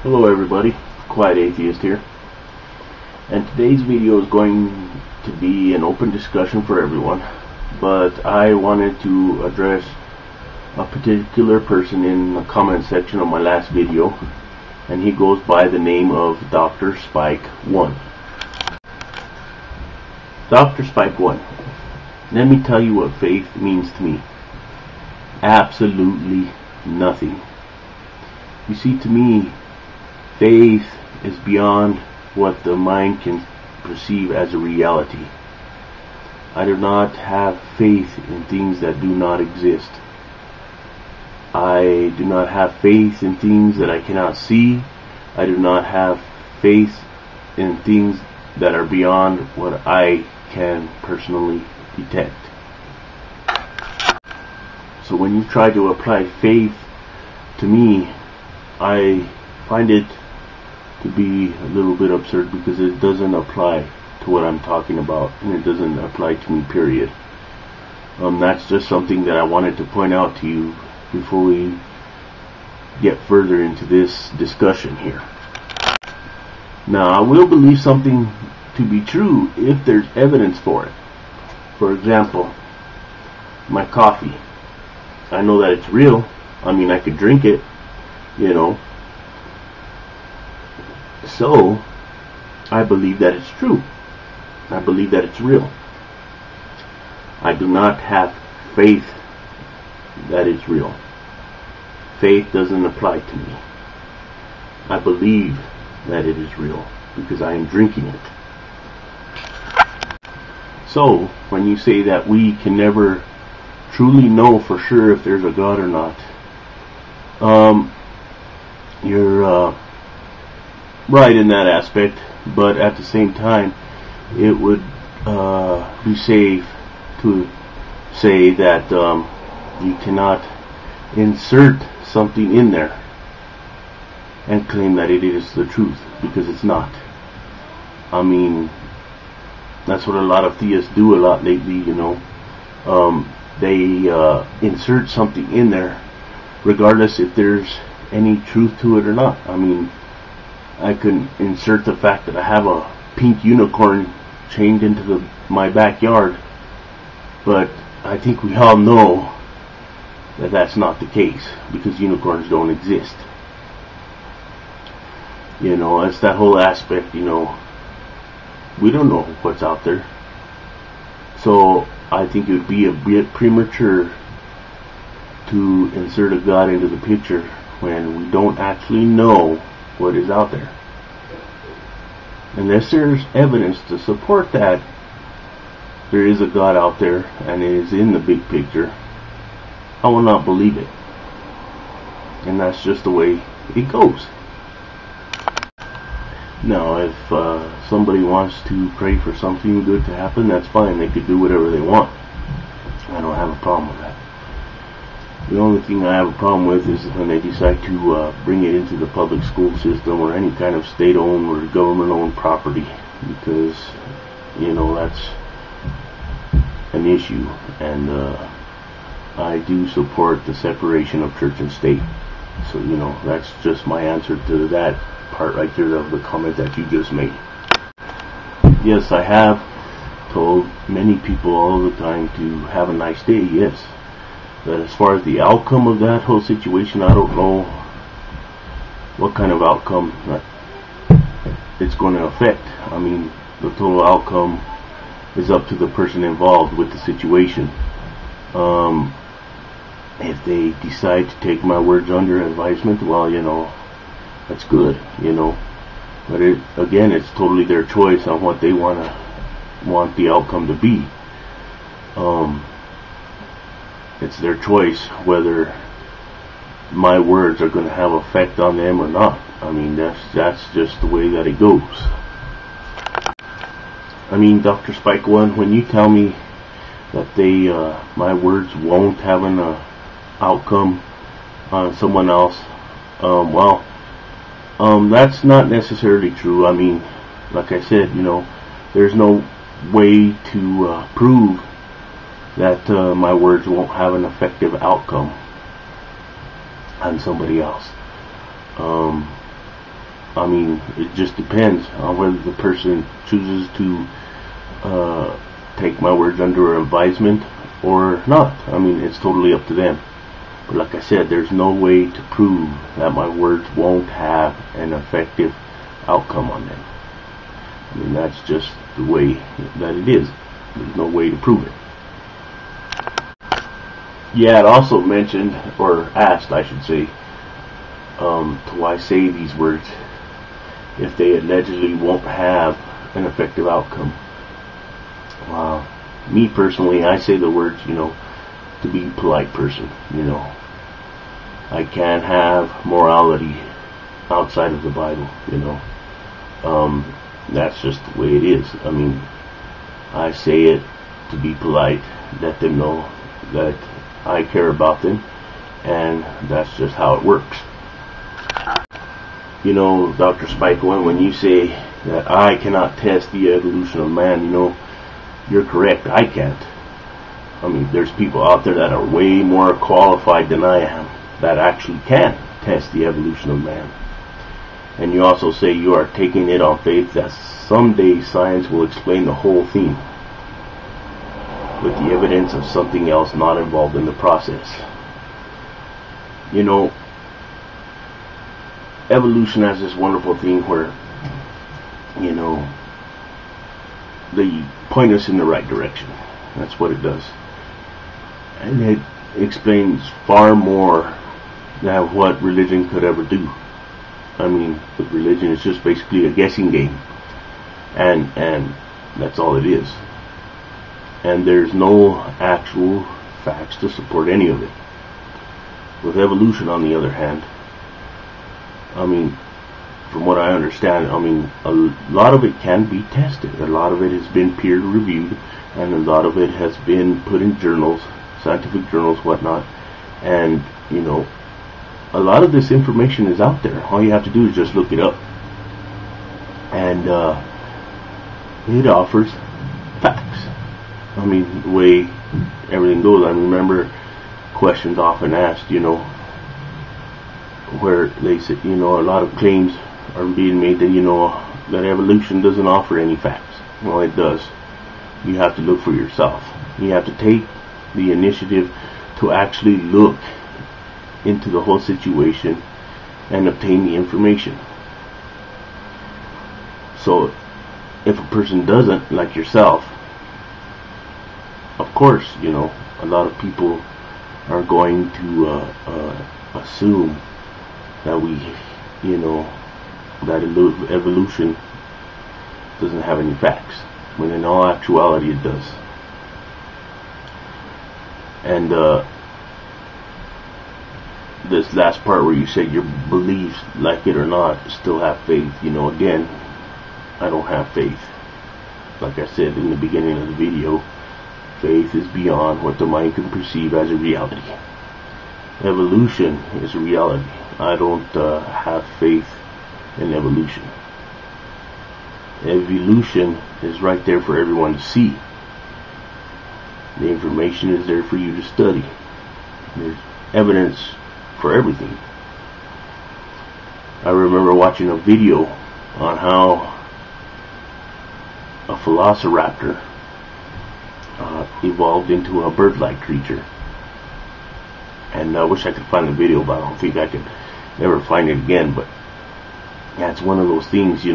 Hello everybody, Quiet Atheist here, and today's video is going to be an open discussion for everyone, but I wanted to address a particular person in the comment section of my last video, and he goes by the name of Dr. Spike 1. Dr. Spike 1, let me tell you what faith means to me. Absolutely nothing. You see, to me, faith is beyond what the mind can perceive as a reality. I do not have faith in things that do not exist. I do not have faith in things that I cannot see. I do not have faith in things that are beyond what I can personally detect. So when you try to apply faith to me, I find it to be a little bit absurd because it doesn't apply to what I'm talking about, and it doesn't apply to me, period. That's just something that I wanted to point out to you before we get further into this discussion here. Now, I will believe something to be true if there's evidence for it. For example, my coffee. I know that it's real. I mean, I could drink it, you know. So, I believe that it's true. I believe that it's real. I do not have faith that it's real. Faith doesn't apply to me. I believe that it is real because I am drinking it. So, when you say that we can never truly know for sure if there's a God or not, you're right in that aspect, but at the same time, it would be safe to say that you cannot insert something in there and claim that it is the truth, because it's not. I mean, that's what a lot of theists do a lot lately, you know. They insert something in there regardless if there's any truth to it or not. I mean, I can insert the fact that I have a pink unicorn chained into my backyard, but I think we all know that that's not the case, because unicorns don't exist. You know, it's that whole aspect, you know, we don't know what's out there. So I think it would be a bit premature to insert a God into the picture when we don't actually know what is out there. Unless there's evidence to support that there is a God out there and it is in the big picture, I will not believe it. And that's just the way it goes. Now, if somebody wants to pray for something good to happen, that's fine. They could do whatever they want. I don't have a problem with that. The only thing I have a problem with is when they decide to bring it into the public school system or any kind of state-owned or government-owned property, because, you know, that's an issue, and I do support the separation of church and state. So, you know, that's just my answer to that part right there of the comment that you just made. Yes, I have told many people all the time to have a nice day, yes. But as far as the outcome of that whole situation, I don't know what kind of outcome it's going to affect. I mean, the total outcome is up to the person involved with the situation. If they decide to take my words under advisement, well, you know, that's good, you know. But again, it's totally their choice on what they want the outcome to be. It's their choice whether my words are going to have effect on them or not. I mean, that's just the way that it goes. I mean, Dr. Spike 1, when you tell me that my words won't have an outcome on someone else, that's not necessarily true. I mean, like I said, you know, there's no way to prove that my words won't have an effective outcome on somebody else. I mean, it just depends on whether the person chooses to take my words under advisement or not. I mean, it's totally up to them. But like I said, there's no way to prove that my words won't have an effective outcome on them. I mean, that's just the way that it is. There's no way to prove it. Yeah, it also mentioned, or asked, I should say, to why say these words if they allegedly won't have an effective outcome. Me personally, I say the words, to be a polite person, I can't have morality outside of the Bible, That's just the way it is. I mean, I say it to be polite, let them know that I care about them, and that's just how it works. Dr. Spikeman, when you say that I cannot test the evolution of man, you're correct, I can't. I mean, there's people out there that are way more qualified than I am that actually can test the evolution of man. And you also say you are taking it on faith that someday science will explain the whole thing with the evidence of something else not involved in the process. Evolution has this wonderful thing where, they point us in the right direction. That's what it does. And it explains far more than what religion could ever do. I mean, with religion, it's just basically a guessing game. And that's all it is. And there's no actual facts to support any of it. With evolution, on the other hand, I mean, from what I understand, I mean, a lot of it can be tested. A lot of it has been peer-reviewed, and a lot of it has been put in journals, scientific journals, whatnot. And, a lot of this information is out there. All you have to do is just look it up. And it offers facts. I mean, the way everything goes. I remember questions often asked, where they said, a lot of claims are being made that, that evolution doesn't offer any facts. Well, it does. You have to look for yourself. You have to take the initiative to actually look into the whole situation and obtain the information. So, if a person doesn't, like yourself, of course, a lot of people are going to assume that that evolution doesn't have any facts, when in all actuality it does. And this last part where you say your beliefs, like it or not, still have faith, again, I don't have faith. Like I said in the beginning of the video, faith is beyond what the mind can perceive as a reality. Evolution is a reality. I don't have faith in evolution. Evolution is right there for everyone to see. The information is there for you to study. There's evidence for everything. I remember watching a video on how a velociraptor evolved into a bird-like creature. And I wish I could find the video, but I don't think I could ever find it again. But yeah, it's one of those things,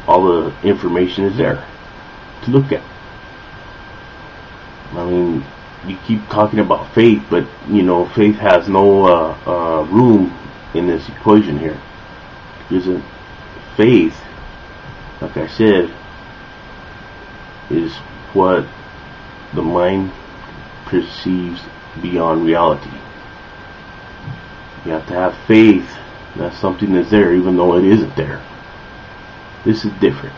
all the information is there to look at. I mean, you keep talking about faith, but faith has no room in this equation here. Because faith, like I said, is what the mind perceives beyond reality. You have to have faith that something is there even though it isn't there. This is different.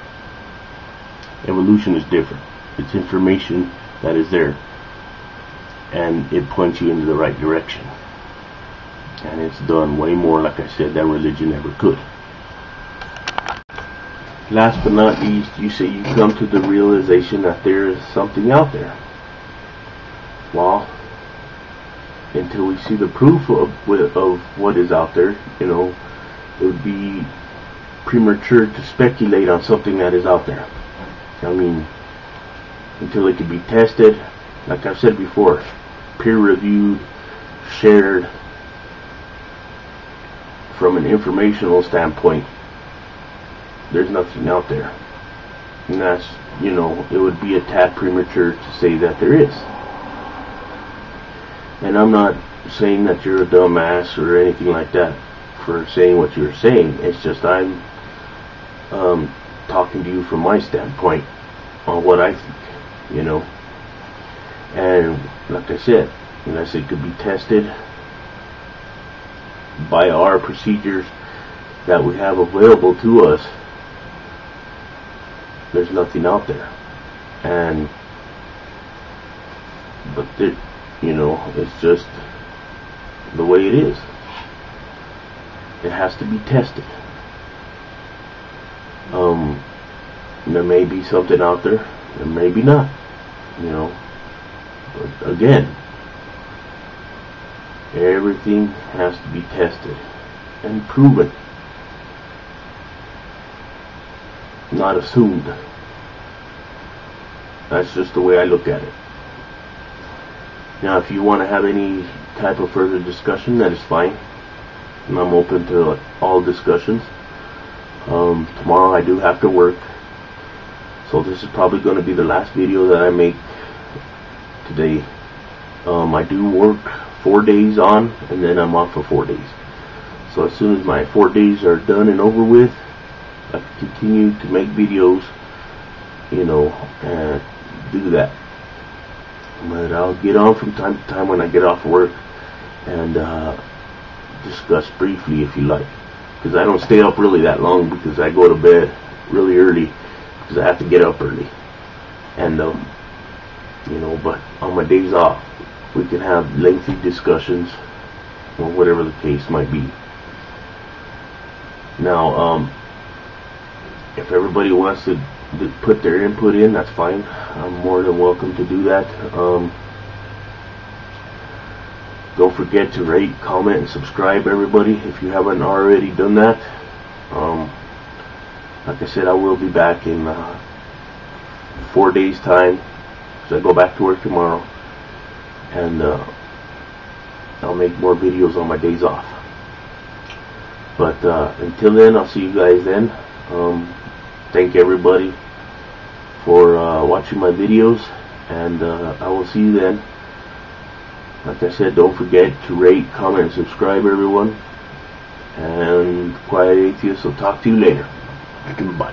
Evolution is different. It's information that is there, and it points you into the right direction. And it's done way more, like I said, than religion ever could. Last but not least, you say you come to the realization that there is something out there. Well, until we see the proof of what is out there, it would be premature to speculate on something that is out there. I mean, until it can be tested, like I've said before, peer-reviewed, shared from an informational standpoint, there's nothing out there. And that's, it would be a tad premature to say that there is. And I'm not saying that you're a dumbass or anything like that for saying what you're saying. It's just I'm talking to you from my standpoint on what I think, And like I said, unless it could be tested by our procedures that we have available to us, there's nothing out there. But it's just the way it is. It has to be tested. There may be something out there, there may be not, But again, everything has to be tested and proven, not assumed. That's just the way I look at it. Now, if you want to have any type of further discussion, that is fine. And I'm open to all discussions. Tomorrow I do have to work, so this is probably going to be the last video that I make today. I do work 4 days on, and then I'm off for 4 days. So as soon as my 4 days are done and over with, I can continue to make videos, and do that. But I'll get on from time to time when I get off work and discuss briefly if you like. Because I don't stay up really that long, because I go to bed really early because I have to get up early. And but on my days off, we can have lengthy discussions or whatever the case might be. Now, if everybody wants to put their input in, that's fine. I'm more than welcome to do that. Don't forget to rate, comment, and subscribe, everybody, if you haven't already done that. Like I said, I will be back in 4 days' time, because I go back to work tomorrow, and I'll make more videos on my days off. But until then, I'll see you guys then. Thank everybody for watching my videos, and I will see you then. Like I said, don't forget to rate, comment, and subscribe, everyone. And Quiet Atheist will talk to you later. Bye.